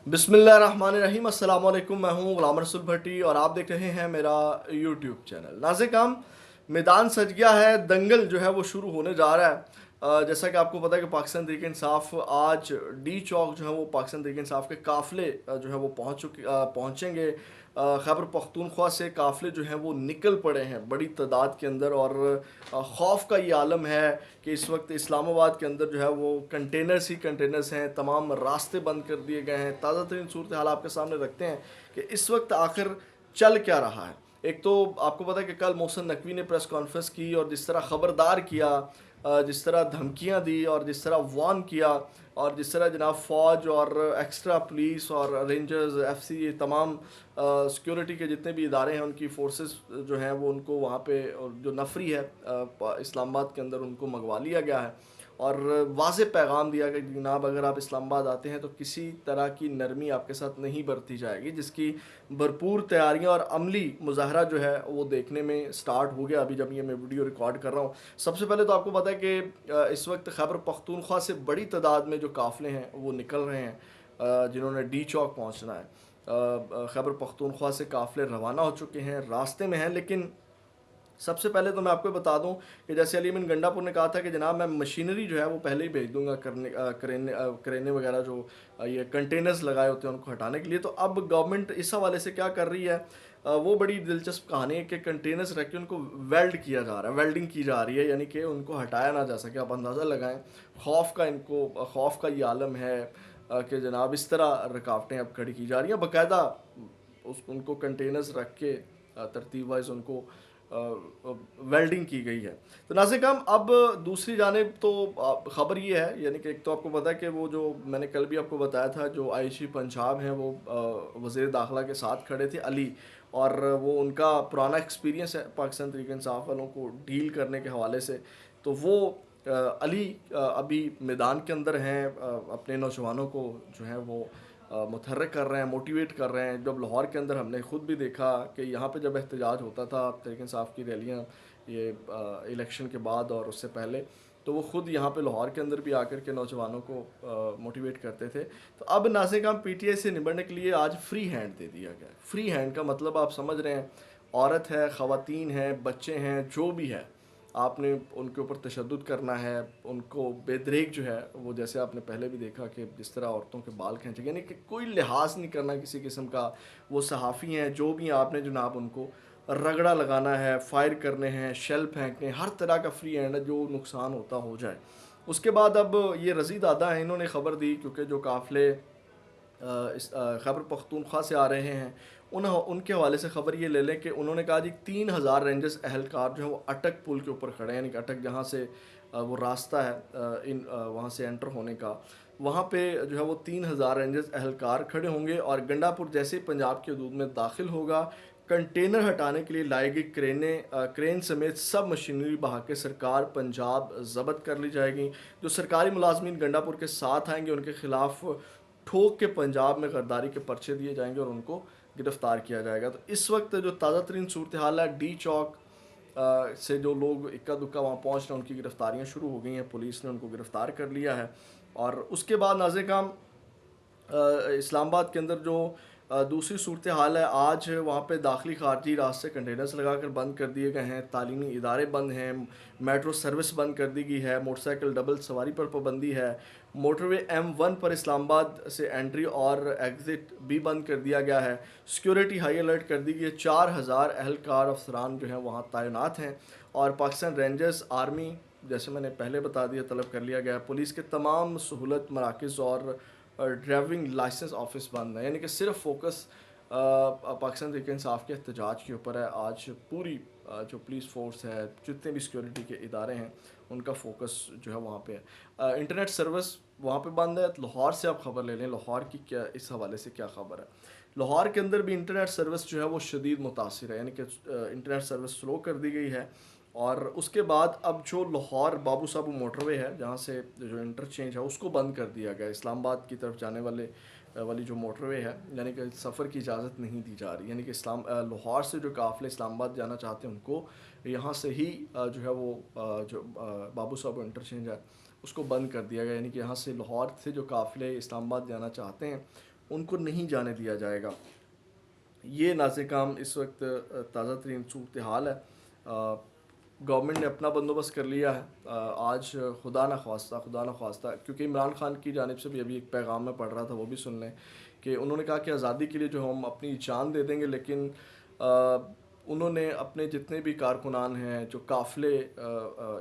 बिस्मिल्लाहिर्रहमानिर्रहीम। अस्सलाम वालेकुम। मैं हूं गुलाम रसूल भट्टी और आप देख रहे हैं मेरा यूट्यूब चैनल। नाज़िक, मैदान सज गया है, दंगल जो है वो शुरू होने जा रहा है। जैसा कि आपको पता है कि पाकिस्तान तहरीक इंसाफ आज डी चौक जो है वो पाकिस्तान तहरीक इंसाफ के काफ़िले जो है वो पहुंचेंगे। खैबर पख्तूनख्वा से काफ़िले जो हैं वो निकल पड़े हैं बड़ी तादाद के अंदर। और खौफ का ये आलम है कि इस वक्त इस्लामाबाद के अंदर जो है वो कंटेनर्स ही कंटेनर्स हैं, तमाम रास्ते बंद कर दिए गए हैं। ताज़ा तरीन सूरत हाल आपके सामने रखते हैं कि इस वक्त आखिर चल क्या रहा है। एक तो आपको पता है कि कल मोहसिन नकवी ने प्रेस कॉन्फ्रेंस की और जिस तरह ख़बरदार किया, जिस तरह धमकियां दी और जिस तरह वार्न किया, और जिस तरह जनाब फ़ौज और एक्स्ट्रा पुलिस और रेंजर्स एफसी ये तमाम सिक्योरिटी के जितने भी इदारे हैं उनकी फोर्सेस जो हैं वो उनको वहाँ पे जो नफरी है इस्लामाबाद के अंदर उनको मंगवा लिया गया है। और वाज़ेह पैगाम दिया कि जनाब अगर आप इस्लामाबाद आते हैं तो किसी तरह की नरमी आपके साथ नहीं बरती जाएगी, जिसकी भरपूर तैयारियां और अमली मुजाहरा जो है वो देखने में स्टार्ट हो गया अभी जब ये मैं वीडियो रिकॉर्ड कर रहा हूँ। सबसे पहले तो आपको पता है कि इस वक्त खैबर पख्तूनख्वा से बड़ी तादाद में जो काफ़िले हैं वो निकल रहे हैं, जिन्होंने डी चौक पहुँचना है। खैबर पख्तूनख्वा से काफ़िले रवाना हो चुके हैं, रास्ते में हैं। लेकिन सबसे पहले तो मैं आपको बता दूं कि जैसे अली अमीन गंडापुर ने कहा था कि जनाब मैं मशीनरी जो है वो पहले ही भेज दूंगा करेने वगैरह जो ये कंटेनर्स लगाए होते हैं उनको हटाने के लिए। तो अब गवर्नमेंट इस हवाले से क्या कर रही है, वो बड़ी दिलचस्प कहानी है कि कंटेनर्स रख के उनको वेल्ड किया जा रहा है, वेल्डिंग की जा रही है, यानी कि उनको हटाया ना जा सके। आप अंदाज़ा लगाएं खौफ का ये आलम है कि जनाब इस तरह रुकावटें अब खड़ी की जा रही हैं बाकायदा। उनको कंटेनर्स रख के तरतीब वाइज उनको वेल्डिंग की गई है। तो नाज़िक, अब दूसरी जानिब तो ख़बर ये है, यानी कि एक तो आपको पता है कि वो जो मैंने कल भी आपको बताया था जो आईजी पंजाब हैं वो वज़ीर दाखिला के साथ खड़े थे अली, और वो उनका पुराना एक्सपीरियंस है पाकिस्तान तहरीक इंसाफ वालों को डील करने के हवाले से। तो वो अली अभी मैदान के अंदर हैं, अपने नौजवानों को जो है वो मुतहर्रिक कर रहे हैं, मोटिवेट कर रहे हैं। जब लाहौर के अंदर हमने खुद भी देखा कि यहाँ पे जब एहतजाज होता था तहरीक इंसाफ की रैलियाँ ये इलेक्शन के बाद और उससे पहले, तो वो ख़ुद यहाँ पे लाहौर के अंदर भी आकर के नौजवानों को मोटिवेट करते थे। तो अब नाज़िक, पीटीआई से निबड़ने के लिए आज फ्री हैंड दे दिया गया। फ्री हैंड का मतलब आप समझ रहे हैं, औरत है, ख़वातीन हैं, बच्चे हैं, जो भी है आपने उनके ऊपर तशद्दुद करना है, उनको बेदरेक जो है वो, जैसे आपने पहले भी देखा कि जिस तरह औरतों के बाल खींचे, यानी कि कोई लिहाज नहीं करना किसी किस्म का। वो सहाफ़ी हैं जो भी, आपने जनाब उनको रगड़ा लगाना है, फायर करने हैं, शेल फेंकने, हर तरह का फ्री हैंड है, जो नुकसान होता हो जाए। उसके बाद अब ये रज़ी दादा हैं, इन्होंने ख़बर दी क्योंकि जो काफ़िले इस खैबर पख्तूनख्वा से आ रहे हैं उनके हवाले से ख़बर ये ले लें कि उन्होंने कहा जी 3000 रेंजर्स अहलकार जो है वो अटक पुल के ऊपर खड़े हैं, यानी कि अटक जहाँ से वो रास्ता है वहाँ से एंटर होने का, वहाँ पे जो है वो 3000 रेंजर्स अहलकार खड़े होंगे। और गंडापुर जैसे पंजाब की हदूद में दाखिल होगा, कंटेनर हटाने के लिए लाई गई क्रेन समेत सब मशीनरी बहा के सरकार पंजाब ज़ब्त कर ली जाएगी। जो सरकारी मुलाजमीन गंडापुर के साथ आएंगे उनके खिलाफ ठोक के पंजाब में गद्दारी के पर्चे दिए जाएंगे और उनको गिरफ़्तार किया जाएगा। तो इस वक्त जो ताज़ा तरीन सूरत हाल है, डी चौक से जो लोग इक्का दुक्का वहाँ पहुँच रहे हैं उनकी गिरफ़्तारियाँ शुरू हो गई हैं, पुलिस ने उनको गिरफ़्तार कर लिया है। और उसके बाद नाज़िक, इस्लामाबाद के अंदर जो दूसरी सूरत हाल है, आज वहाँ पे दाखिली खारजी रास्ते कंटेनर्स लगा कर बंद कर दिए गए हैं, तालीमी इदारे बंद हैं, मेट्रो सर्विस बंद कर दी गई है, मोटरसाइकिल डबल सवारी पर पाबंदी है, मोटरवे M1 पर इस्लामाबाद से एंट्री और एग्ज़िट भी बंद कर दिया गया है, सिक्योरिटी हाई अलर्ट कर दी गई है, 4000 अहलकार अफसरान जो हैं वहाँ तैनात हैं, और पाकिस्तान रेंजर्स आर्मी जैसे मैंने पहले बता दिया तलब कर लिया गया। पुलिस के तमाम सहूलत मराकज़ और ड्राइविंग लाइसेंस ऑफिस बंद है, यानी कि सिर्फ फोकस पाकिस्तान तहरीक इंसाफ के एहतजाज के ऊपर है। आज पूरी जो पुलिस फोर्स है, जितने भी सिक्योरिटी के इदारे हैं, उनका फोकस जो है वहाँ पे है। इंटरनेट सर्विस वहाँ पे बंद है। लाहौर से आप ख़बर ले लें, लाहौर की क्या इस हवाले से क्या ख़बर है। लाहौर के अंदर भी इंटरनेट सर्विस जो है वो शदीद मुतासिर है, यानी कि इंटरनेट सर्विस स्लो कर दी गई है। और उसके बाद अब जो लाहौर बाबू साबू मोटरवे है, जहाँ से जो इंटरचेंज है उसको बंद कर दिया गया। इस्लामाबाद की तरफ जाने वाली जो मोटरवे है, यानी कि सफ़र की इजाज़त नहीं दी जा रही, यानी कि लाहौर से जो काफ़िले इस्लामाबाद जाना चाहते हैं उनको यहाँ से ही जो है वो जो बाबू साबू इंटरचेंज है उसको बंद कर दिया गया, यानी कि यहाँ से लाहौर से जो काफ़िले इस्लामाबाद जाना चाहते हैं ان کو نہیں جانے دیا جائے گا. یہ ناظرین کام اس وقت تازہ ترین صورتحال ہے. گورنمنٹ نے اپنا بندوبست کر لیا ہے. آج خدا نہ خواستہ کیونکہ عمران خان کی جانب سے بھی ابھی ایک پیغام میں پڑھ رہا تھا، وہ بھی سن لیں کہ انہوں نے کہا کہ آزادی کے لیے جو ہم اپنی جان دے دیں گے، لیکن انہوں نے اپنے جتنے بھی کارکنان ہیں جو قافلے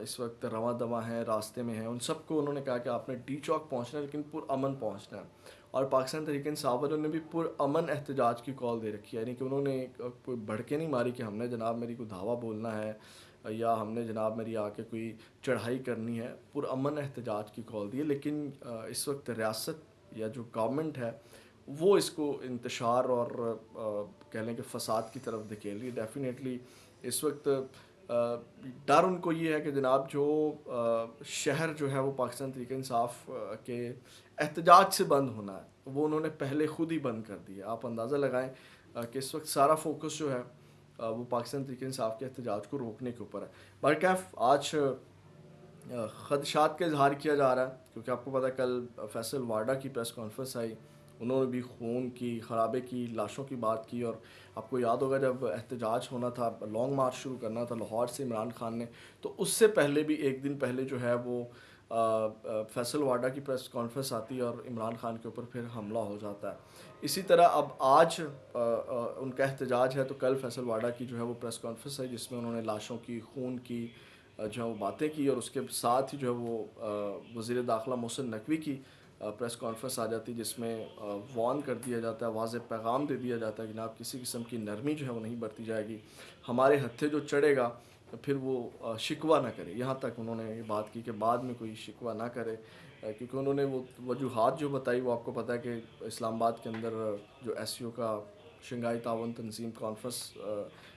اس وقت رواں دواں ہیں، راستے میں ہیں، ان سب کو انہوں نے کہا کہ آپ نے ڈی چوک پہنچنا ہے، لیکن پرامن پہنچنا ہے. اور پاکستان تحریک انصاف والوں نے بھی پرامن احتجاج کی کال دے رکھی ہے، یعنی کہ انہوں نے کوئی بھڑکے نہیں ماری کہ ہم نے جناب میری کوئی دھاوا بولنا ہے یا ہم نے جناب میری آ کے کوئی چڑھائی کرنی ہے. پرامن احتجاج کی کال دی ہے. لیکن اس وقت ریاست یا جو گورنمنٹ ہے وہ اس کو انتشار اور کہہ لیں کہ فساد کی طرف دھکیل رہی ہے. ڈیفینیٹلی اس وقت ڈر ان کو یہ ہے کہ جناب جو شہر جو ہے وہ پاکستان تحریک انصاف کے احتجاج سے بند ہونا ہے وہ انہوں نے پہلے خود ہی بند کر دیا. آپ اندازہ لگائیں کہ اس وقت سارا فوکس جو ہے وہ پاکستان تحریک انصاف کے احتجاج کو روکنے کے اوپر ہے. برکیف آج خدشات کا اظہار کیا جا رہا ہے کیونکہ آپ کو پتہ ہے کل فیصل واڈا کی پریس کانفرنس آئی، انہوں نے بھی خون کی خرابے کی لاشوں کی بات کی. اور آپ کو یاد ہوگا جب احتجاج ہونا تھا، لانگ مارچ شروع کرنا تھا لاہور سے عمران خان نے، تو اس سے پہلے بھی ایک دن پہلے جو ہے وہ فیصل واڈا کی پریس کانفرنس آتی ہے اور عمران خان کے اوپر پھر حملہ ہو جاتا ہے. اسی طرح اب آج ان کا احتجاج ہے تو کل فیصل واڈا کی جو ہے وہ پریس کانفرنس ہے جس میں انہوں نے لاشوں کی خون کی جو ہے وہ باتیں کی، اور اس کے ساتھ ہی جو ہے وہ وزیر داخلہ محسن نقوی کی پریس کانفرنس آ جاتی جس میں وارن کر دیا جاتا ہے، واضح پیغام دے دیا جاتا ہے کہ جناب کسی قسم کی نرمی جو ہے وہ نہیں برتی جائے گی، ہمارے ہتھے جو چڑھے گا پھر وہ شکوہ نہ کرے. یہاں تک انہوں نے یہ بات کی کہ بعد میں کوئی شکوہ نہ کرے، کیونکہ انہوں نے وہ وجوہات جو بتائی وہ آپ کو پتہ ہے کہ اسلام آباد کے اندر جو ایس سی او کا شنگھائی تعاون تنظیم کانفرنس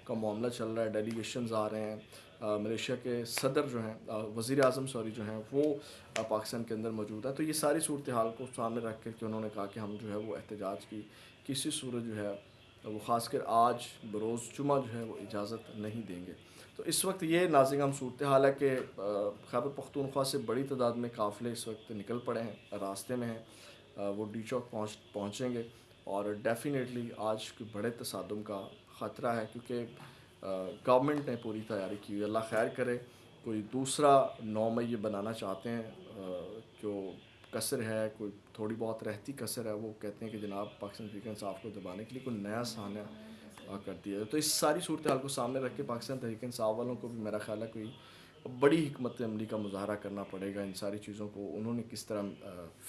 کا معاملہ چل رہا ہے، ڈیلیگیشنز آ رہے ہیں، ملیشیا کے صدر جو ہیں وزیر اعظم جو ہیں وہ پاکستان کے اندر موجود ہے. تو یہ ساری صورتحال کو سامنے رکھ کر کے انہوں نے کہا کہ ہم جو ہے وہ احتجاج کی کسی صورت جو ہے وہ خاص کر آج بروز جمعہ جو ہے وہ اجازت نہیں دیں گے. تو اس وقت یہ ناظرین ہم صورتحال ہے کہ خیبر پختونخوا سے بڑی تعداد میں قافلے اس وقت نکل پڑے ہیں، راستے میں ہیں، وہ ڈی چوک پہنچیں گے. اور ڈیفینیٹلی آج کوئی بڑے تصادم کا خطرہ ہے کیونکہ گورنمنٹ نے پوری تیاری کی ہوئی. اللہ خیر کرے. کوئی دوسرا 9 مئی یہ بنانا چاہتے ہیں، جو کثر ہے کوئی تھوڑی بہت رہتی کثر ہے، وہ کہتے ہیں کہ جناب پاکستان تحریک انصاف کو دبانے کے لیے کوئی نیا سانحہ کر دیا ہے. تو اس ساری صورتحال کو سامنے رکھ کے پاکستان تحریک انصاف والوں کو بھی میرا خیال ہے کوئی بڑی حکمت عملی کا مظاہرہ کرنا پڑے گا. ان ساری چیزوں کو انہوں نے کس طرح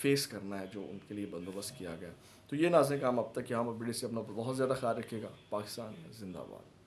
فیس کرنا ہے جو ان کے لیے بندوبست کیا گیا. تو یہ ناظرین کام اب تک یہاں پر بڑی سے اپنا بہت زیادہ خیال رکھے گا. پاکستان زندہ باد.